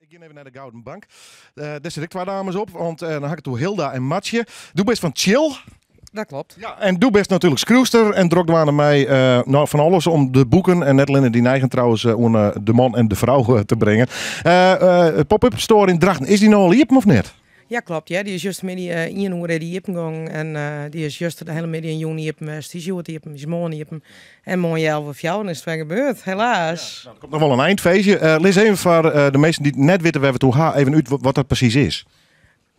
Ik ga even naar de Gouden Bank. Daar zit ik twee dames op, want dan heb ik toe Hilda en Matje. Doe best van chill. Dat klopt. Ja, en doe best natuurlijk schroester en druk aan mij van alles om de boeken en net alleen die neigen trouwens om de man en de vrouw te brengen. Pop-up store in Drachten, is die nou al liepen of net? Ja, klopt. Ja. Die is juist midden 1 uur die Jippen gang. En die is juist de hele middag in juni Jippen geweest. Die is Joet Jippen, die is morgen Jippen. En morgen 11 of jou, en is het weer gebeurd. Helaas. Ja, er komt nog wel een eindfeestje. Lees even voor de mensen die net weten waar we toe gaan, even uit wat dat precies is.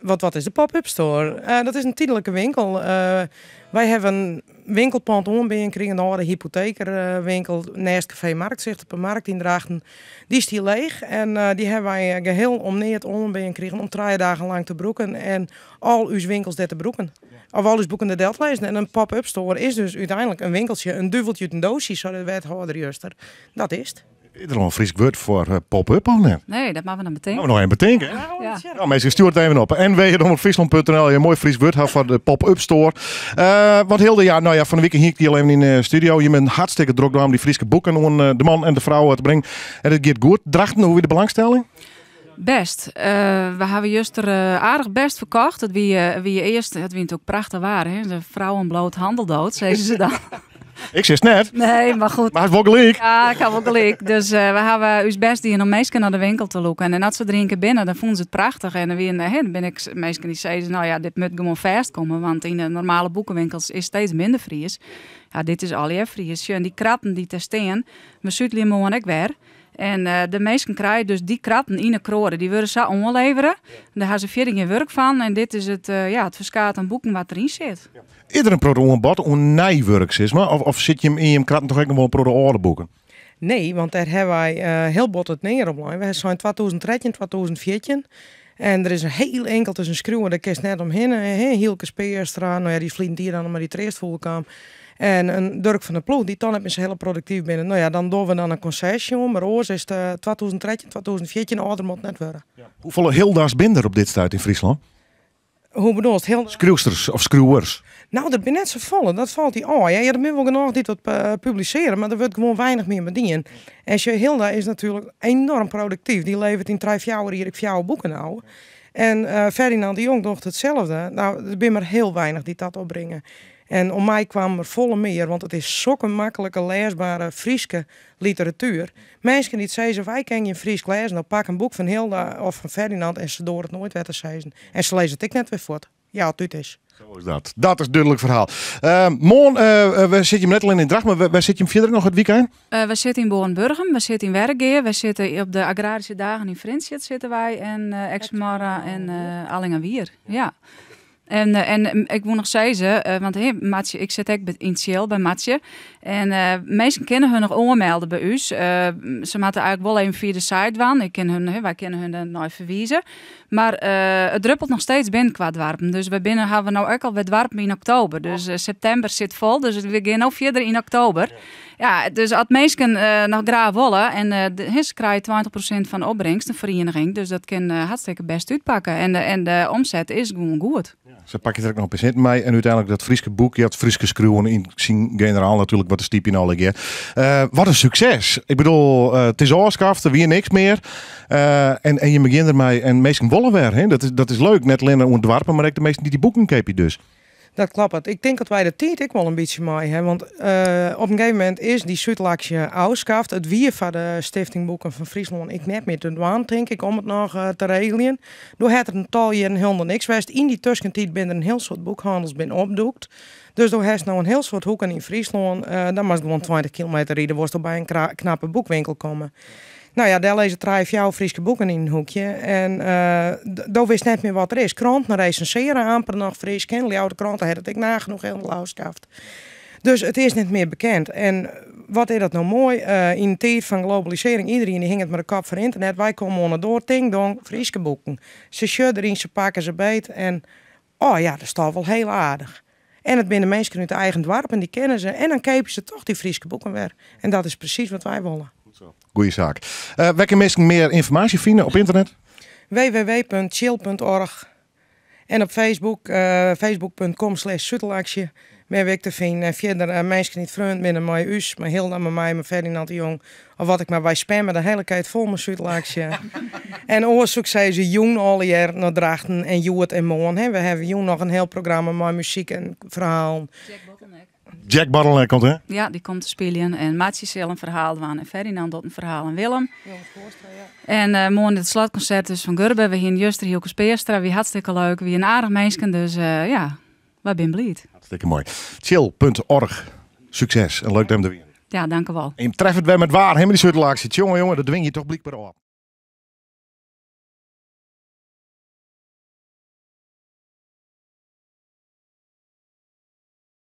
Wat is de pop-up store? Dat is een tijdelijke winkel. Wij hebben een winkelpand omgekregen, een oude hypothekerwinkel naast Café Marktzicht op een markt in Drachten. Die is hier leeg en die hebben wij geheel omneerd omgekregen om 3 dagen lang te broeken en al uw winkels daar te broeken. Of al uw boeken de delt lezen. En een pop-up store is dus uiteindelijk een winkeltje, een duveltje uit een doosje, zo de wethouder juster. Dat is het. Is er al een fris woord voor pop-up of net? Nee, dat maken we dan meteen. Nou, nog even bedenken. Ja. Ja, mensen, stuur het even op. En www.friesland.nl, je mooi Fries woord had voor de pop-up store. Want Hilde, ja, nou ja, van de week hier die al even in de studio. Je bent hartstikke druk door om die Friese boeken om de man en de vrouw te brengen. En het gaat goed. Drachten, hoe is de belangstelling? Best. We hebben juist er aardig best verkocht. Dat wie eerst, het wie het ook prachtig waren. Hè? De vrouwen bloot handeldood, zeiden ze dan. Ik zeg het net. Nee, maar goed. Maar het is wel gelijk. Ja, ik heb wel gelijk. Dus we hebben ons best die om meestal naar de winkel te lopen. En als ze drinken binnen, dan vonden ze het prachtig. En dan ben ik meestal die zeiden, nou ja, dit moet gewoon vast komen. Want in de normale boekenwinkels is steeds minder Fries. Ja, dit is al Fries. En die kratten die te staan, we zitten morgen ook weer. En de meesten krijgen dus die kratten in de kroren. Die worden ze onleveren. Daar hebben ze verder geen werk van. En dit is het, het verskaat aan boeken wat erin zit. Ja. Is er een product een nijwerk, is maar? Of zit je hem in je kratten toch ook nog wel een product oude boeken? Nee, want daar hebben wij heel bot het neer op. We zijn 2013, 2014. En er is een heel enkel tussen schreeuwen, daar kist net omheen. Hielke Speerstra, nou ja, die vliegt hier dan maar die treest vol kwam. En een Dirk van der Ploeg, die dan is heel productief binnen. Nou ja, dan doen we dan een concessie om. Maar oors is het 2013, 2014 ouder moet net worden. Ja. Hoeveel Hilda's binder op dit stuit in Friesland? Hoe bedoel je het? Schreeuwsters of schreeuwers? Nou, dat ben net zo vol. Dat valt die aan. Ja, er moet wel genoeg dit wat publiceren, maar er wordt gewoon weinig meer bedienen. En Hilda is natuurlijk enorm productief. Die levert in 3 jaar hier 4 boeken nou. En Ferdinand de Jong doet hetzelfde. Nou, er zijn maar heel weinig die dat opbrengen. En om mij kwam er volle meer, want het is zulke makkelijke, leesbare, Frieske literatuur. Mensen die zeggen, wij kennen je Fries lezen, dan pak een boek van Hilda of van Ferdinand en ze door het nooit weer te zeggen. En ze lezen het ik net weer voort. Ja, het is. Zo is dat. Dat is een duidelijk verhaal. Morgen, we zitten hem net alleen in Drachten, maar waar zit je hem verder nog het weekend? We zitten in Boornburgum, we zitten in Wergeer, we zitten op de agrarische dagen in Frinsjet zitten wij en Exmara en Allingenwier. Ja. En ik moet nog zeggen, want Matje, ik zit ook in Ciel bij Matje. En meesten kennen hun nog onmelden bij u. Ze moeten eigenlijk wel even via de site gaan. Wij kennen hun dan nooit verwijzen. Maar het druppelt nog steeds binnen qua dwarpen. Dus we hebben we nou ook al wat dwarpen in oktober. Dus september zit vol, dus we gaan ook verder in oktober. Ja, dus als mensen nog graag willen en ze krijgen 20% van de opbrengst, een vereniging. Dus dat kan hartstikke best uitpakken. En de omzet is gewoon goed. Ja, ze pakken er ook nog een bezit mee. En uiteindelijk dat Frieske boek, je had Frieske schreeuwen in zien generaal natuurlijk wat de stiep in alle keer. Wat een succes. Ik bedoel, het is afgeschaft, er weer niks meer. En je begint ermee en mensen willen weer. Hè? Dat is leuk, net alleen ontwerpen, maar ook de meesten die boeken keep je dus. Dat klopt. Ik denk dat wij de tijd ook wel een beetje mee hebben. Want op een gegeven moment is die Zuidlakje afgeschaft. Het wie van de Stichting Boeken van Friesland ik net meer te doen, denk ik, om het nog te regelen. Door het er een tal jaar helemaal niks geweest. In die tussentijd ben er een heel soort boekhandels opdoekt. Dus door heeft nou een heel soort hoeken in Friesland. Dan moest gewoon 20 kilometer rijden, was er bij een knappe boekwinkel komen. Nou ja, daar lezen 3 Friese boeken in een hoekje. En daar wist net meer wat er is. Kranten recenseren, amper nog Fries. Kennelijk oude kranten had het ik nagenoeg helemaal afgeschaft. Dus het is niet meer bekend. En wat is dat nou mooi? In de tijd van globalisering, iedereen die hing het met de kop voor internet. Wij komen onderdoor, ting dong, Friese boeken. Ze schudden erin, ze pakken ze beet. En oh ja, dat is toch wel heel aardig. En het binnen mensen uit de eigen dorp en die kennen ze. En dan kopen ze toch die Friese boeken weer. En dat is precies wat wij willen. Goeie zaak. Waar kunnen mensen meer informatie vinden op internet? www.chill.org en op Facebook, facebook.com/Suttelactie. Meer weg te vinden. Verder mensen niet vriend binnen mij, us, maar Hilda met mij, met Ferdinand de Jong. Of wat ik maar bij spammen de hele tijd vol met Suttelactie. En oorzoek zei ze jong al jaar naar Drachten en Joert en Moon. Hè. We hebben jong nog een heel programma met muziek en verhaal. Jack Bottleneck komt, hè? Ja, die komt te spelen. En Maatje zal een verhaal doen. En Ferdinand doet een verhaal. En Willem. En morgen het slotconcert dus van Gurbe. We hier in Juster, Hielke Speerstra. Wie hartstikke leuk. Wie een aardig meisje. Dus ja, wij zijn blij. Hartstikke mooi. Chill.org. Succes en leuk dat je er weer. Ja, dank u wel. En je treft het weer met waar. Helemaal die soort laagjes. Jongen, dat dwing je toch blijkbaar op.